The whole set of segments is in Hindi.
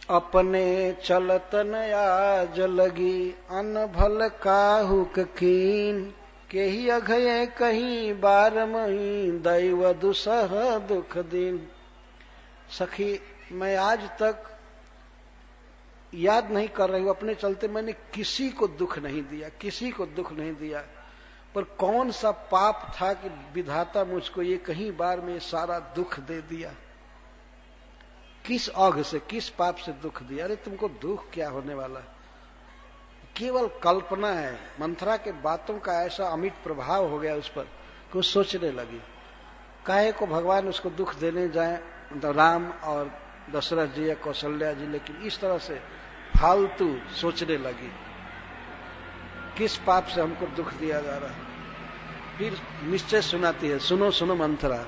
अपने चलतन आज लगी अनभल काहुक कीन। केही अघये कहीं बार मही दैव दुसह दुख दिन। सखी मैं आज तक याद नहीं कर रही हूं, अपने चलते मैंने किसी को दुख नहीं दिया, किसी को दुख नहीं दिया। पर कौन सा पाप था कि विधाता मुझको ये कहीं बार में सारा दुख दे दिया? किस औघ से, किस पाप से दुख दिया? अरे तुमको दुख क्या होने वाला? केवल कल्पना है। मंथरा के बातों का ऐसा अमिट प्रभाव हो गया उस पर कि वो सोचने लगी, काहे को भगवान उसको दुख देने जाए, मतलब राम और दशरथ जी या कौशल्या जी, लेकिन इस तरह से फालतू सोचने लगी, किस पाप से हमको दुख दिया जा रहा है। फिर निश्चय सुनाती है, सुनो सुनो मंथरा।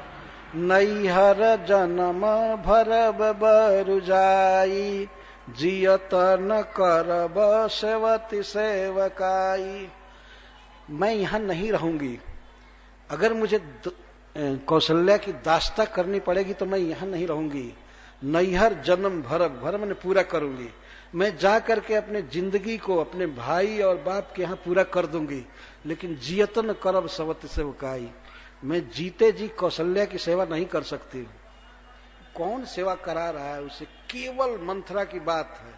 नैहर जन्म भरब बरु जाई, जियत न करब सेवती सेवकाई। मैं यहां नहीं रहूंगी, अगर मुझे कौशल्या की दास्ता करनी पड़ेगी तो मैं यहां नहीं रहूंगी। नैहर जन्म भरब, भर मैंने पूरा करूंगी, मैं जा करके अपने जिंदगी को अपने भाई और बाप के यहां पूरा कर दूंगी, लेकिन जियतन करब सवत सेवकाई, मैं जीते जी कौशल्या की सेवा नहीं कर सकती। कौन सेवा करा रहा है उसे? केवल मंथरा की बात है,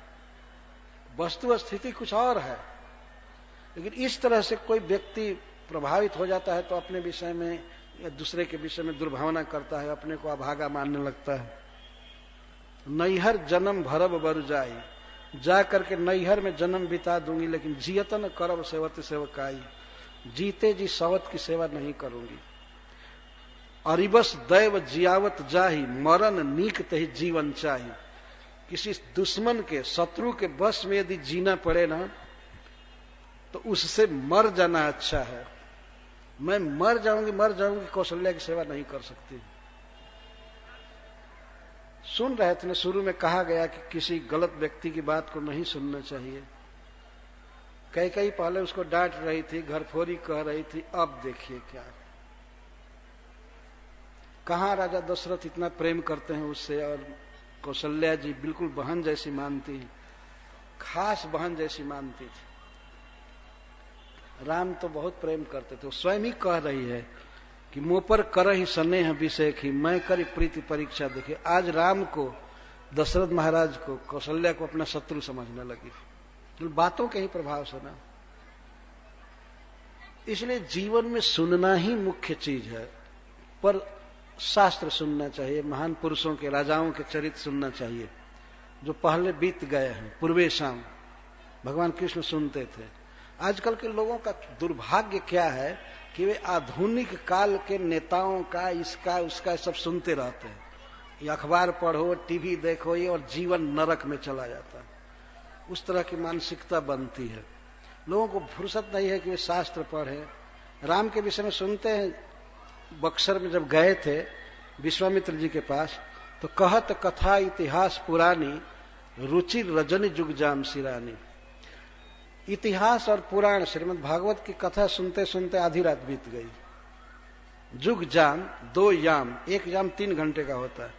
वस्तु स्थिति कुछ और है। लेकिन इस तरह से कोई व्यक्ति प्रभावित हो जाता है तो अपने विषय में या दूसरे के विषय में दुर्भावना करता है, अपने को अभागा मानने लगता है। नैहर जन्म भरब बर जाई, जा करके नैहर में जन्म बिता दूंगी, लेकिन जियतन करब सेवत सेवकाई, जीते जी सवत की सेवा नहीं करूंगी। अरिबस दैव जियावत जाही, मरण नीक तही जीवन चाही। किसी दुश्मन के, शत्रु के बस में यदि जीना पड़े ना, तो उससे मर जाना अच्छा है। मैं मर जाऊंगी, कौशल्या की सेवा नहीं कर सकती। सुन रहे थे ना, शुरू में कहा गया कि किसी गलत व्यक्ति की बात को नहीं सुनना चाहिए। कई पहले उसको डांट रही थी, घरफोरी कह रही थी, अब देखिए क्या। कहां राजा दशरथ इतना प्रेम करते हैं उससे, और कौशल्या जी बिल्कुल बहन जैसी मानती है, खास बहन जैसी मानती थी। राम तो बहुत प्रेम करते थे। वो स्वयं ही कह रही है कि मुंह पर करहि स्नेह विषेखी, मैं करी प्रीति परीक्षा। देखिए आज राम को, दशरथ महाराज को, कौशल्या को अपना शत्रु समझने लगी, तो बातों के ही प्रभाव से ना। इसलिए जीवन में सुनना ही मुख्य चीज है, पर शास्त्र सुनना चाहिए, महान पुरुषों के, राजाओं के चरित्र सुनना चाहिए जो पहले बीत गए हैं, पूर्वेशाम। भगवान कृष्ण सुनते थे। आजकल के लोगों का दुर्भाग्य क्या है कि वे आधुनिक काल के नेताओं का, इसका उसका सब सुनते रहते हैं। ये अखबार पढ़ो, टीवी देखो, ये, और जीवन नरक में चला जाता है। उस तरह की मानसिकता बनती है। लोगों को फुर्सत नहीं है कि वे शास्त्र पढ़े। राम के विषय में सुनते हैं, बक्सर में जब गए थे विश्वामित्र जी के पास, तो कहत कथा इतिहास पुरानी, रुचि रजनी जुग जाम सिरानी। इतिहास और पुराण, श्रीमद् भागवत की कथा सुनते सुनते आधी रात बीत गई। जुग जाम, 2 याम, 1 याम 3 घंटे का होता है।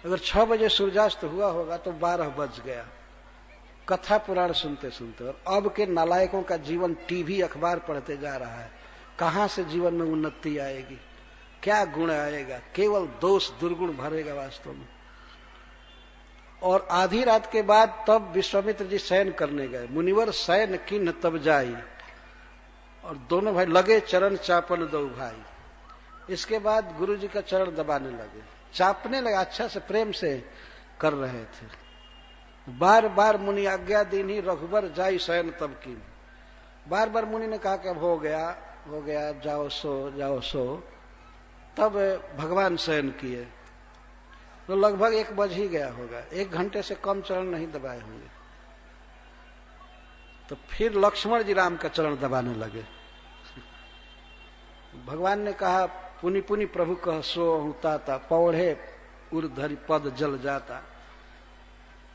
अगर 6 बजे सूर्यास्त हुआ होगा तो 12 बज गया कथा पुराण सुनते सुनते। और अब के नालायकों का जीवन टीवी अखबार पढ़ते जा रहा है। कहां से जीवन में उन्नति आएगी? क्या गुण आएगा? केवल दोष दुर्गुण भरेगा वास्तव में। और आधी रात के बाद तब विश्वामित्र जी शयन करने गए। मुनिवर शयन किन्ह तब जाई, और दोनों भाई लगे चरण चापन दो भाई। इसके बाद गुरु जी का चरण दबाने लगे, चापने लगे, अच्छा से प्रेम से कर रहे थे। बार बार मुनि आज्ञा दीनी, रघुबर जाई शयन तब की। बार बार मुनि ने कहा कि अब हो गया, जाओ सो। तब भगवान शयन किए, तो लगभग 1 बज ही गया होगा। 1 घंटे से कम चरण नहीं दबाए होंगे। तो फिर लक्ष्मण जी राम का चरण दबाने लगे। भगवान ने कहा, पुनि पुनि प्रभु कह सो हुताता, पौढ़े उर्धरि पद जल जाता।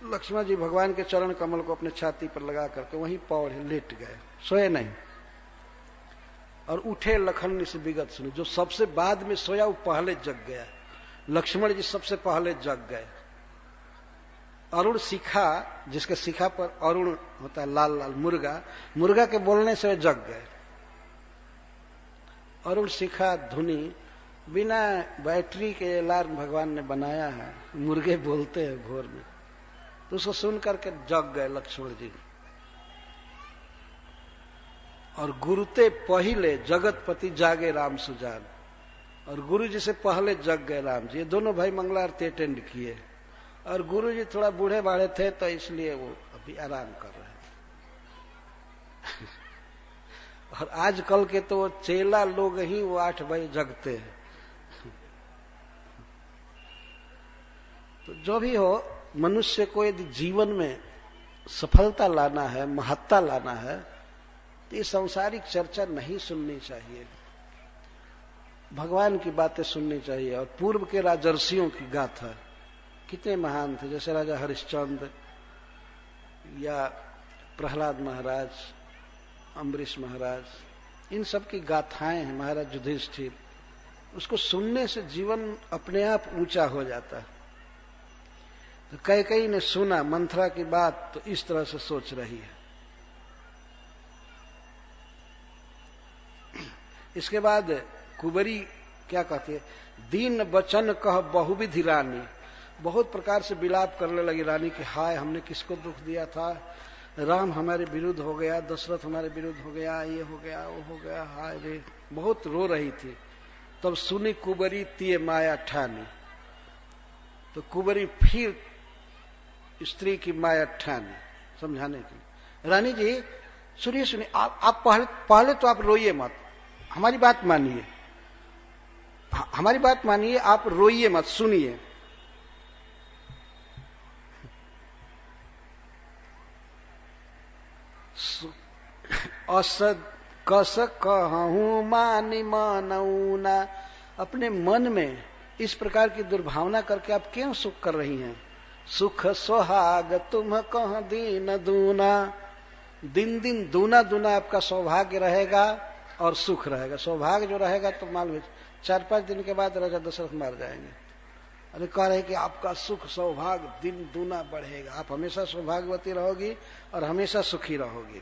लक्ष्मण जी भगवान के चरण कमल को अपने छाती पर लगा करके वहीं पौढ़े लेट गए, सोए नहीं। और उठे लखन से विगत सुने। जो सबसे बाद में सोया वो पहले जग गया। लक्ष्मण जी सबसे पहले जग गए। अरुण शिखा, जिसके शिखा पर अरुण होता है, लाल लाल मुर्गा, मुर्गा के बोलने से वे जग गए। अरुण शिखा धुनी बिना बैटरी के अलार्म भगवान ने बनाया है, मुर्गे बोलते हैं भोर में, तो उसको सुन करके जग गए लक्ष्मण जी। और गुरुते पहिले जगतपति जागे राम सुजान, और गुरु जी से पहले जग गए राम जी। ये दोनों भाई मंगला आरती अटेंड किए, और गुरु जी थोड़ा बूढ़े बाढ़े थे तो इसलिए वो अभी आराम कर रहे थे। और आजकल के तो चेला लोग ही वो 8 बजे जगते हैं। तो जो भी हो, मनुष्य को यदि जीवन में सफलता लाना है, महत्ता लाना है, तो ये सांसारिक चर्चा नहीं सुननी चाहिए, भगवान की बातें सुननी चाहिए। और पूर्व के राजर्षियों की गाथा कितने महान थे, जैसे राजा हरिश्चंद्र या प्रहलाद महाराज, अम्बरीश महाराज, इन सब की गाथाएं हैं, महाराज युधिष्ठिर, उसको सुनने से जीवन अपने आप ऊंचा हो जाता है। तो कैकेयी ने सुना मंथरा की बात, तो इस तरह से सोच रही है। इसके बाद कुबरी क्या कहती है, दीन बचन कह बहुविधि रानी, बहुत प्रकार से विलाप करने लगी रानी कि हाय हमने किसको दुख दिया था, राम हमारे विरुद्ध हो गया, दशरथ हमारे विरुद्ध हो गया, ये हो गया, वो हो गया, हाय रे, बहुत रो रही थी। तब सुनी कुबरी तिये माया ठानी, तो कुबरी फिर स्त्री की माया ठानी समझाने के लिए, रानी जी सुनिए सुनिए, आप पहले तो आप रोइए मत, हमारी बात मानिए, हमारी बात मानिए, आप रोइए मत, सुनिए। असद कस कहूं मानि मानऊना, अपने मन में इस प्रकार की दुर्भावना करके आप क्यों सुख कर रही हैं। सुख सोहाग तुम कह दीन दूना, दिन दिन दूना दूना आपका सौभाग्य रहेगा और सुख रहेगा। सौभाग्य जो रहेगा तो मालूम है 4-5 दिन के बाद राजा दशरथ मार जाएंगे। अरे कह रहे कि आपका सुख सौभाग्य दिन दूना बढ़ेगा, आप हमेशा सौभाग्यवती रहोगी और हमेशा सुखी रहोगी।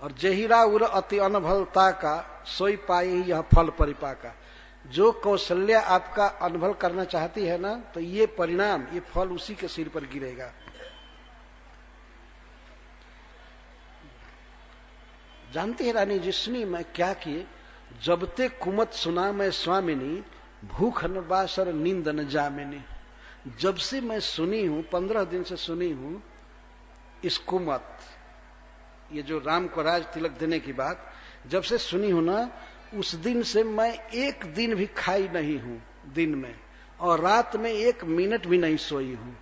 और जेहिरा उर अति अनभलता का सोई पाई यह फल परिपाका, जो कौशल्या आपका अनुभव करना चाहती है ना, तो ये परिणाम, ये फल उसी के सिर पर गिरेगा। जानती है रानी जिसनी मैं क्या किए, जबते कुमत सुना मैं स्वामिनी, भूख न बासर नींद न जामिनी। जब से मैं सुनी हूं, 15 दिन से सुनी हूं इस कुमत, ये जो राम को राज तिलक देने की बात, जब से सुनी हूं ना, उस दिन से मैं एक दिन भी खाई नहीं हूं दिन में, और रात में 1 मिनट भी नहीं सोई हूं।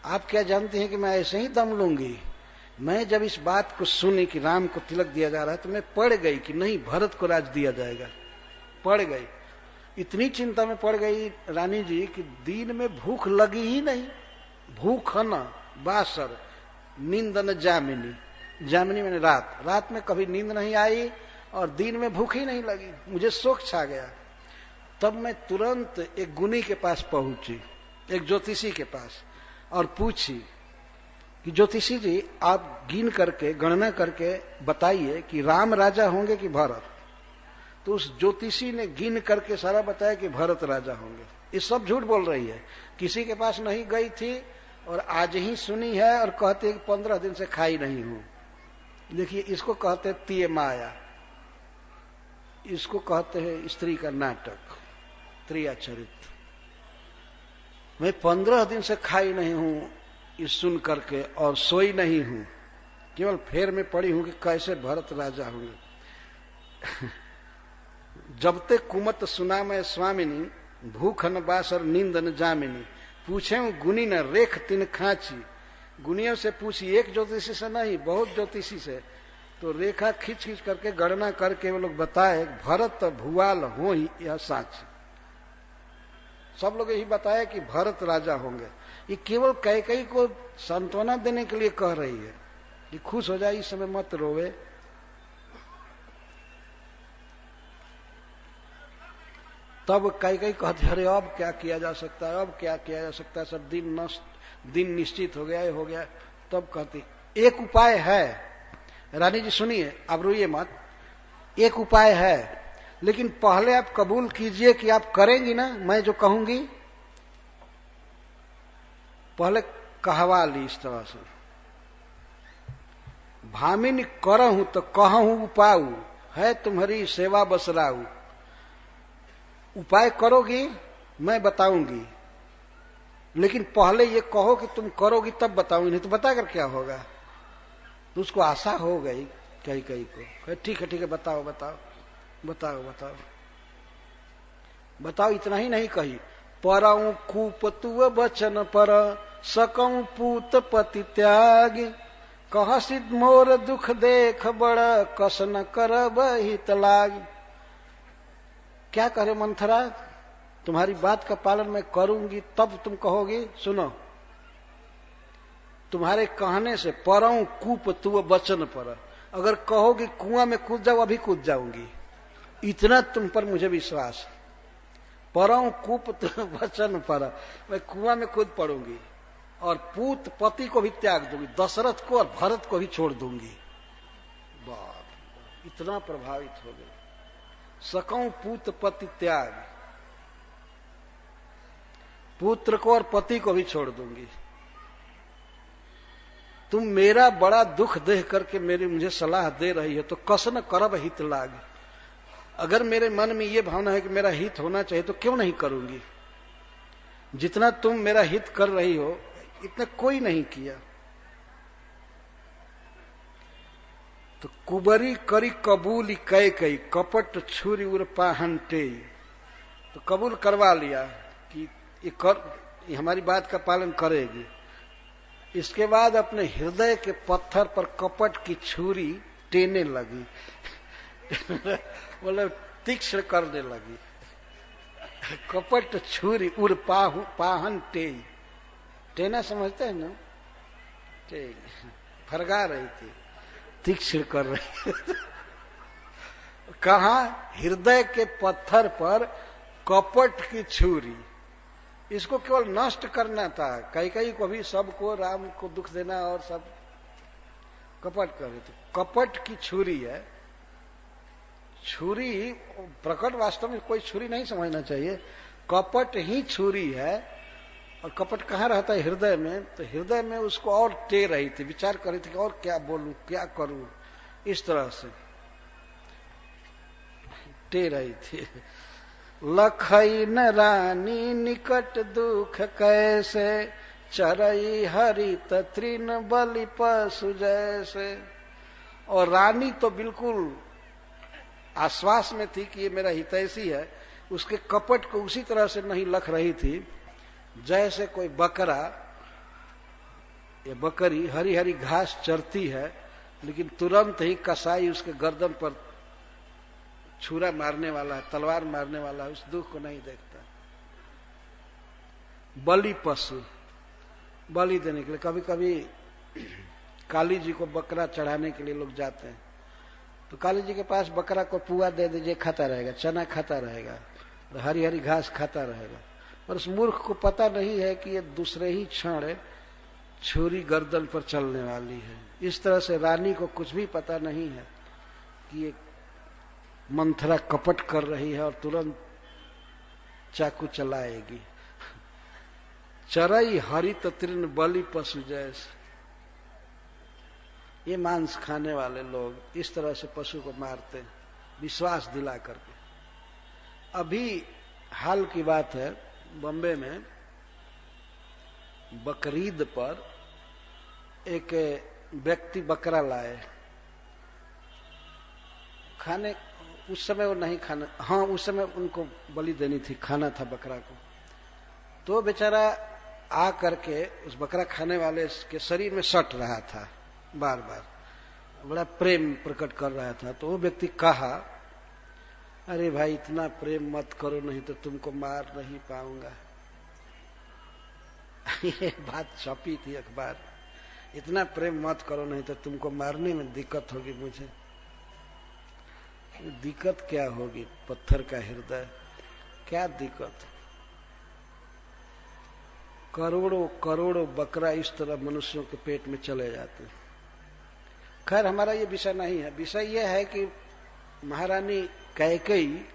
आप क्या जानते हैं कि मैं ऐसे ही दम लूंगी। मैं जब इस बात को सुनी कि राम को तिलक दिया जा रहा है, तो मैं पड़ गई कि नहीं, भरत को राज दिया जाएगा। पड़ गई, इतनी चिंता में पड़ गई रानी जी कि दिन में भूख लगी ही नहीं। भूख न बासर नींद न जामिनी, जामिनी मैंने रात, रात में कभी नींद नहीं आई और दिन में भूख ही नहीं लगी, मुझे शोक छा गया। तब मैं तुरंत एक गुनी के पास पहुंची, एक ज्योतिषी के पास, और पूछी कि ज्योतिषी जी आप गिन करके गणना करके बताइए कि राम राजा होंगे कि भरत। तो उस ज्योतिषी ने गिन करके सारा बताया कि भरत राजा होंगे। ये सब झूठ बोल रही है, किसी के पास नहीं गई थी और आज ही सुनी है और कहते कि 15 दिन से खाई नहीं हूं। देखिए इसको कहते हैं तिये माया, इसको कहते हैं स्त्री का नाटक, त्रिया चरित्र। मैं 15 दिन से खाई नहीं हूं इस सुन करके और सोई नहीं हूं, केवल फेर में पड़ी हूं कि कैसे भरत राजा होंगे। जबते कुमत सुना मैं स्वामिनी, भूख न बासर नींद न जामिनी। पूछे गुनी न रेख तिन खांची, गुनियों से पूछी, एक ज्योतिषी से नहीं, बहुत ज्योतिषी से। तो रेखा खींच खींच करके गणना करके वो लोग बताए भरत भुआल हो ही यह साच। सब लोग यही बताया कि भरत राजा होंगे। ये केवल कैकेयी को सांत्वना देने के लिए कह रही है कि खुश हो जाए, इस समय मत रोवे। तब कैकेयी कहती, अरे अब क्या किया जा सकता है, अब क्या किया जा सकता है, सब दिन नष्ट, दिन निश्चित हो गया, ये हो गया। तब कहती एक उपाय है, रानी जी सुनिए, आप रोइए मत, एक उपाय है, लेकिन पहले आप कबूल कीजिए कि आप करेंगी ना मैं जो कहूंगी। पहले कहवा ली इस तरह से, भामिनी करहूं तो कहूं उपाऊ, है तुम्हारी सेवा बसराऊ। उपाय करोगी मैं बताऊंगी, लेकिन पहले ये कहो कि तुम करोगी तब बताऊंगी, नहीं तो बताकर क्या होगा। तो उसको आशा हो गई कहीं कहीं को, ठीक है बताओ बताओ बताओ बताओ बताओ। इतना ही नहीं कही, परऊं कूप तुव बचन पर सकऊं पूत पति त्याग, कह सिद्ध मोर दुख देख बड़ कस न करब हित लाग। क्या करे मंथरा, तुम्हारी बात का पालन मैं करूंगी तब तुम कहोगी। सुनो, तुम्हारे कहने से परऊं कूप तुव बचन पर, अगर कहोगी कुआं में कूद जाओ अभी कूद जाऊंगी, इतना तुम पर मुझे विश्वास। परऊं कूप तुव बचन पर, मैं कुआं में कूद पड़ूंगी और पूत पति को भी त्याग दूंगी, दशरथ को और भरत को भी छोड़ दूंगी। बाप, इतना प्रभावित हो गए। सकऊं पूत पति त्याग, पुत्र को और पति को भी छोड़ दूंगी। तुम मेरा बड़ा दुख देख करके मेरी मुझे सलाह दे रही है तो कसन करब हित लाग। अगर मेरे मन में ये भावना है कि मेरा हित होना चाहिए तो क्यों नहीं करूंगी। जितना तुम मेरा हित कर रही हो इतना कोई नहीं किया। तो कुबरी करी कबूल कै कई, कपट छुरी उर पाहनटे। तो कबूल करवा लिया कि ये हमारी बात का पालन करेगी। इसके बाद अपने हृदय के पत्थर पर कपट की छुरी टेने लगी मतलब तीक्ष्ण करने लगी। कपट छुरी उर पाहन टे, टेना समझते हैं ना, टे फरगा रही थी, तीक्ष्ण कर रही कहा हृदय के पत्थर पर कपट की छुरी। इसको केवल नष्ट करना था, कई को भी, सबको राम को दुख देना और सब कपट कर रहे थे। कपट की छुरी है, छुरी प्रकट वास्तव में कोई छुरी नहीं समझना चाहिए, कपट ही छुरी है। और कपट कहाँ रहता है? हृदय में। तो हृदय में उसको और टे रही थी, विचार कर रही थी कि और क्या बोलूं क्या करूं, इस तरह से टे रही थी। लखई न रानी निकट दुख कैसे, चरई हरित तृण बलि पशु जैसे। और रानी तो बिल्कुल आश्वास में थी कि ये मेरा हितैषी है, उसके कपट को उसी तरह से नहीं लख रही थी जैसे कोई बकरा या बकरी हरी हरी घास चरती है, लेकिन तुरंत ही कसाई उसके गर्दन पर छुरा मारने वाला है, तलवार मारने वाला है, उस दुख को नहीं देखता। बलि पशु, बलि देने के लिए। कभी कभी काली जी को बकरा चढ़ाने के लिए लोग जाते हैं, तो काली जी के पास बकरा को पुआ दे दीजिए, खाता रहेगा, चना खाता रहेगा, हरी हरी घास खाता रहेगा। और उस मूर्ख को पता नहीं है कि ये दूसरे ही क्षण छुरी गर्दन पर चलने वाली है। इस तरह से रानी को कुछ भी पता नहीं है कि ये मंथरा कपट कर रही है और तुरंत चाकू चलाएगी। चरई हरित तृण बलि पशु जैसे। ये मांस खाने वाले लोग इस तरह से पशु को मारते हैं, विश्वास दिला करके। अभी हाल की बात है, बॉम्बे में बकरीद पर एक व्यक्ति बकरा लाए खाने। उस समय वो नहीं खाना, हाँ उस समय उनको बलि देनी थी, खाना था बकरा को। तो बेचारा आ करके उस बकरा खाने वाले के शरीर में सट रहा था, बार बार बड़ा प्रेम प्रकट कर रहा था। तो वो व्यक्ति कहा, अरे भाई इतना प्रेम मत करो, नहीं तो तुमको मार नहीं पाऊंगा। ये बात छपी थी अखबार, इतना प्रेम मत करो नहीं तो तुमको मारने में दिक्कत होगी मुझे। दिक्कत क्या होगी? पत्थर का हृदय, क्या दिक्कत? करोड़ों करोड़ों बकरा इस तरह मनुष्यों के पेट में चले जाते हैं। खैर हमारा ये विषय नहीं है। विषय यह है कि महारानी कैकेयी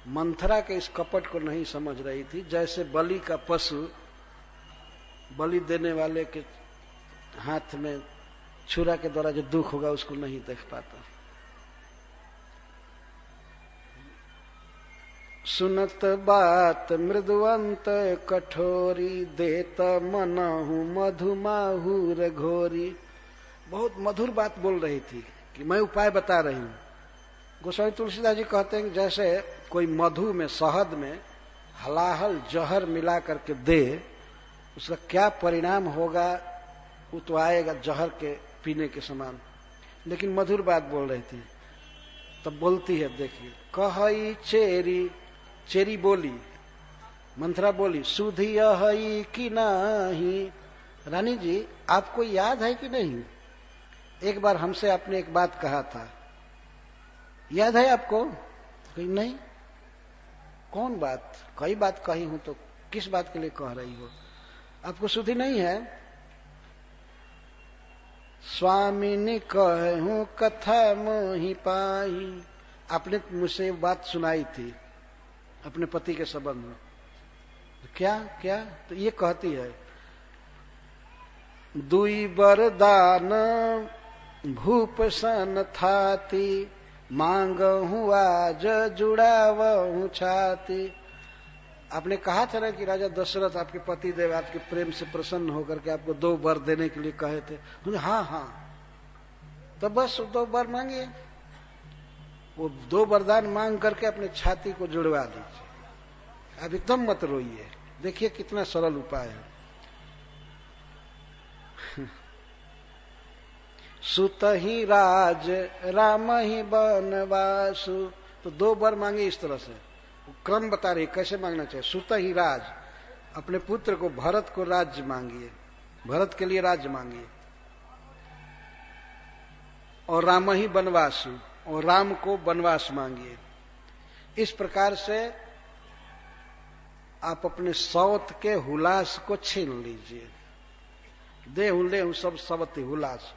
मंथरा के इस कपट को नहीं समझ रही थी। जैसे बलि का पशु बलि देने वाले के हाथ में छुरा के द्वारा जो दुख होगा उसको नहीं देख पाता। सुनत बात मृदुवंत कठोरी, देत मनहु मधुमाहुर घोरी। बहुत मधुर बात बोल रही थी कि मैं उपाय बता रही हूं। गोस्वामी तुलसीदास जी कहते हैं कि जैसे कोई मधु में, शहद में हलाहल जहर मिला करके दे, उसका क्या परिणाम होगा वो तो आएगा जहर के पीने के समान। लेकिन मधुर बात बोल रही थी। तब बोलती है, देखिए, कहई चेरी, चेरी बोली, मंथरा बोली, सुधी हई कि नहीं। रानी जी आपको याद है कि नहीं, एक बार हमसे आपने एक बात कहा था, याद है आपको? कही नहीं। कौन बात? कई बात कही हूं, तो किस बात के लिए कह रही हो? आपको सुधी नहीं है? स्वामिनी कहूं कथा मोहि पाही। आपने मुझसे बात सुनाई थी अपने पति के संबंध में। क्या क्या? तो ये कहती है, दुई बरदान भूप सन थाती, मांगहूं आज जुड़ावहूं छाती। आपने कहा था ना कि राजा दशरथ आपके पति देव आपके प्रेम से प्रसन्न होकर के आपको 2 वर देने के लिए कहे थे। हाँ हाँ, तो बस 2 वर मांगिए। वो 2 वरदान मांग करके अपने छाती को जुड़वा दीजिए। अब एकदम मत रोइए। देखिए कितना सरल उपाय है। सुत ही राज राम ही बनवासु। तो 2 वर मांगे इस तरह से, क्रम बता रही कैसे मांगना चाहिए। सुत ही राज, अपने पुत्र को भरत को राज्य मांगिए, भरत के लिए राज्य मांगिए। और राम ही बनवासु, और राम को वनवास मांगिए। इस प्रकार से आप अपने सौत के हुलास को छीन लीजिए। देहु लेहु सब सवती हुलास।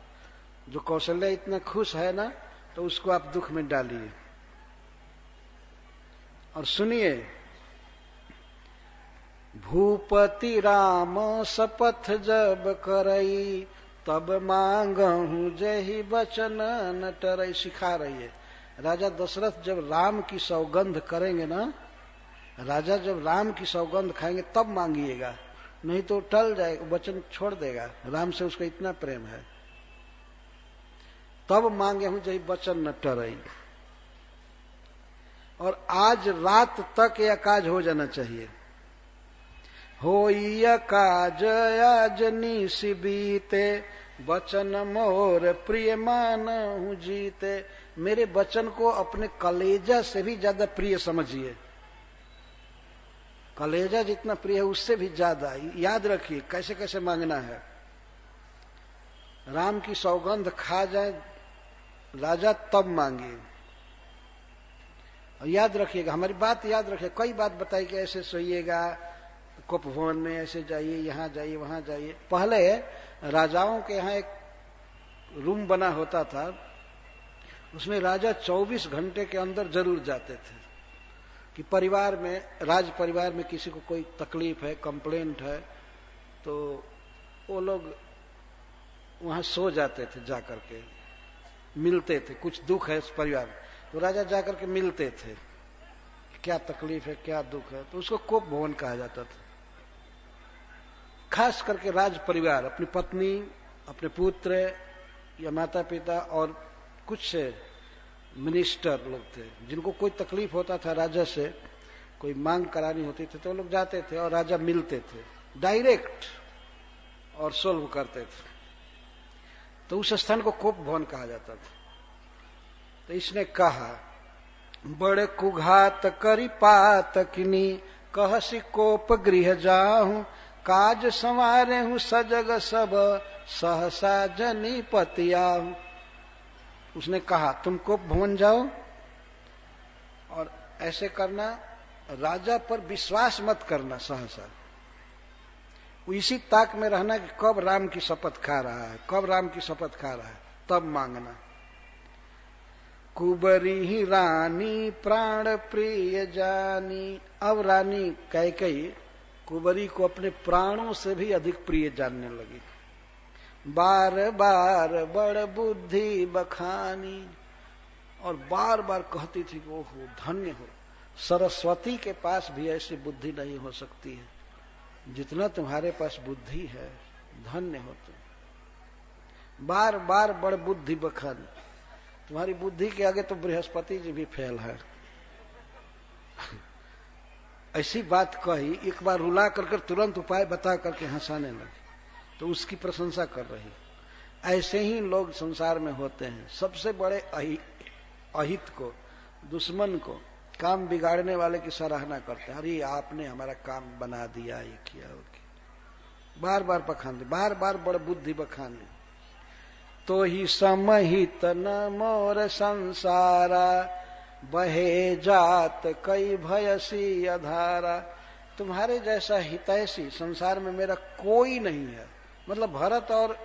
जो कौशल्या इतना खुश है ना, तो उसको आप दुख में डालिए। और सुनिए, भूपति राम शपथ जब करई, तब मांगहूं जही वचन न टरई। सिखा रही है। राजा दशरथ जब राम की सौगंध करेंगे ना, राजा जब राम की सौगंध खाएंगे तब मांगिएगा, नहीं तो टल जाएगा, वचन छोड़ देगा। राम से उसका इतना प्रेम है। तब मांगे हूं जही वचन न टरई। और आज रात तक यह काज हो जाना चाहिए। होई काज आज निश बीते, वचन मोर प्रिय मानहु जीते। मेरे वचन को अपने कलेजा से भी ज्यादा प्रिय समझिए। कलेजा जितना प्रिय है उससे भी ज्यादा। याद रखिए कैसे कैसे मांगना है। राम की सौगंध खा जाए राजा तब मांगे। और याद रखिएगा, हमारी बात याद रखिए। कई बात बताई कि ऐसे सोइएगा, कुप भवन में ऐसे जाइए, यहां जाइए, वहां जाइए। पहले राजाओं के यहाँ एक रूम बना होता था, उसमें राजा 24 घंटे के अंदर जरूर जाते थे कि परिवार में, राज परिवार में किसी को कोई तकलीफ है, कंप्लेंट है, तो वो लोग वहां सो जाते थे। जाकर के मिलते थे। कुछ दुख है इस परिवार में, तो राजा जाकर के मिलते थे, क्या तकलीफ है, क्या दुख है। तो उसको कोप भवन कहा जाता था। खास करके राज परिवार, अपनी पत्नी, अपने पुत्र या माता पिता और कुछ मिनिस्टर लोग थे, जिनको कोई तकलीफ होता था राजा से, कोई मांग करानी होती थी, तो वो लोग जाते थे और राजा मिलते थे डायरेक्ट और सोल्व करते थे। तो उस स्थान को कोप भवन कहा जाता था। तो इसने कहा, बड़े कुघात करी पात किनी, कहसी कोप गृह जाहूं, काज संवारे हूं सजग सब, सहसा जनी पतियाहूं। उसने कहा तुम कोप भवन जाओ और ऐसे करना, राजा पर विश्वास मत करना सहसा, इसी ताक में रहना कि कब राम की शपथ खा रहा है, कब राम की शपथ खा रहा है, तब मांगना। कुबरी ही रानी प्राण प्रिय जानी। अब रानी कैकेयी कुबरी को अपने प्राणों से भी अधिक प्रिय जानने लगी। बार बार बड़ बुद्धि बखानी, और बार बार कहती थी कि ओहो धन्य हो, सरस्वती के पास भी ऐसी बुद्धि नहीं हो सकती है जितना तुम्हारे पास बुद्धि है, धन्य हो तुम। बार बार बड़ बुद्धि बखानी, तुम्हारी बुद्धि के आगे तो बृहस्पति जी भी फेल है। ऐसी बात कही, एक बार रुला कर तुरंत उपाय बता करके हंसाने लगी, तो उसकी प्रशंसा कर रही। ऐसे ही लोग संसार में होते हैं, सबसे बड़े अहित को, दुश्मन को, काम बिगाड़ने वाले की सराहना करते हैं। अरे आपने हमारा काम बना दिया, ये किया वो किया, बार बार बखान दे, बार बार बड़ बुद्धि बखान दे। तो ही समहित न मोर संसारा, बहे जात कई भयसी अधारा। तुम्हारे जैसा हितैषी संसार में मेरा कोई नहीं है, मतलब भरत और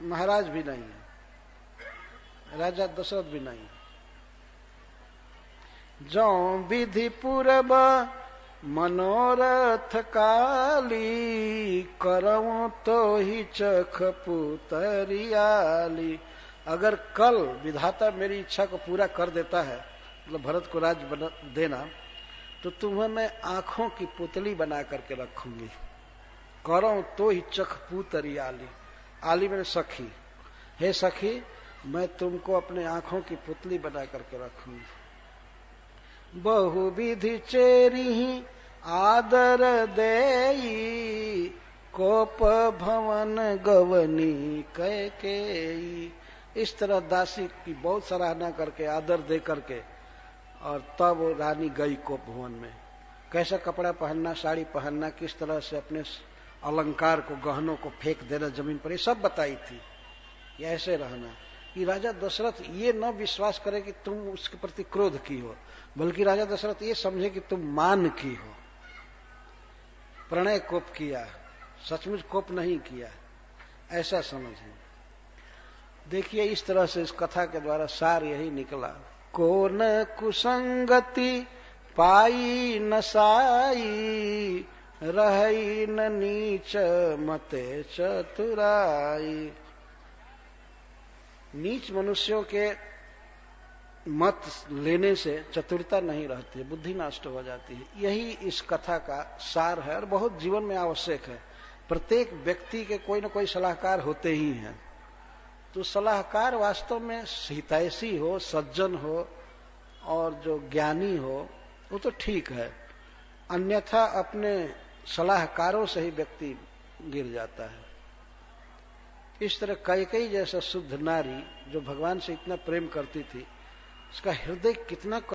महाराज भी नहीं है, राजा दशरथ भी नहीं है। जो विधि पूरब मनोरथ काली, करऊं तो ही चख पुतरियाली। अगर कल विधाता मेरी इच्छा को पूरा कर देता है, मतलब भरत को राज देना, तो तुम्हें मैं आंखों की पुतली बना करके रखूंगी। करऊं तो ही चख पुतरियाली, आली मैंने सखी, हे सखी मैं तुमको अपने आंखों की पुतली बना करके रखूंगी। बहुविधि चेरी आदर देई, कोप भवन गवनी कैकेयी। इस तरह दासी की बहुत सराहना करके, आदर दे करके, और तब रानी गई कोप भवन में। कैसा कपड़ा पहनना, साड़ी पहनना, किस तरह से अपने अलंकार को, गहनों को फेंक देना जमीन पर, ये सब बताई थी। ये ऐसे रहना कि राजा दशरथ ये न विश्वास करे कि तुम उसके प्रति क्रोध की हो, बल्कि राजा दशरथ ये समझे कि तुम मान की हो। प्रणय कोप किया, सचमुच कोप नहीं किया, ऐसा समझे। देखिए इस तरह से इस कथा के द्वारा सार यही निकला। को न कुसंगति पाई न साई, रही न नीच मते चतुराई। नीच मनुष्यों के मत लेने से चतुरता नहीं रहती है, बुद्धि नष्ट हो जाती है। यही इस कथा का सार है और बहुत जीवन में आवश्यक है। प्रत्येक व्यक्ति के कोई न कोई सलाहकार होते ही हैं, तो सलाहकार वास्तव में हितैषी हो, सज्जन हो और जो ज्ञानी हो वो तो ठीक है, अन्यथा अपने सलाहकारों से ही व्यक्ति गिर जाता है। इस तरह कैकेयी जैसा शुद्ध नारी जो भगवान से इतना प्रेम करती थी, उसका हृदय कितना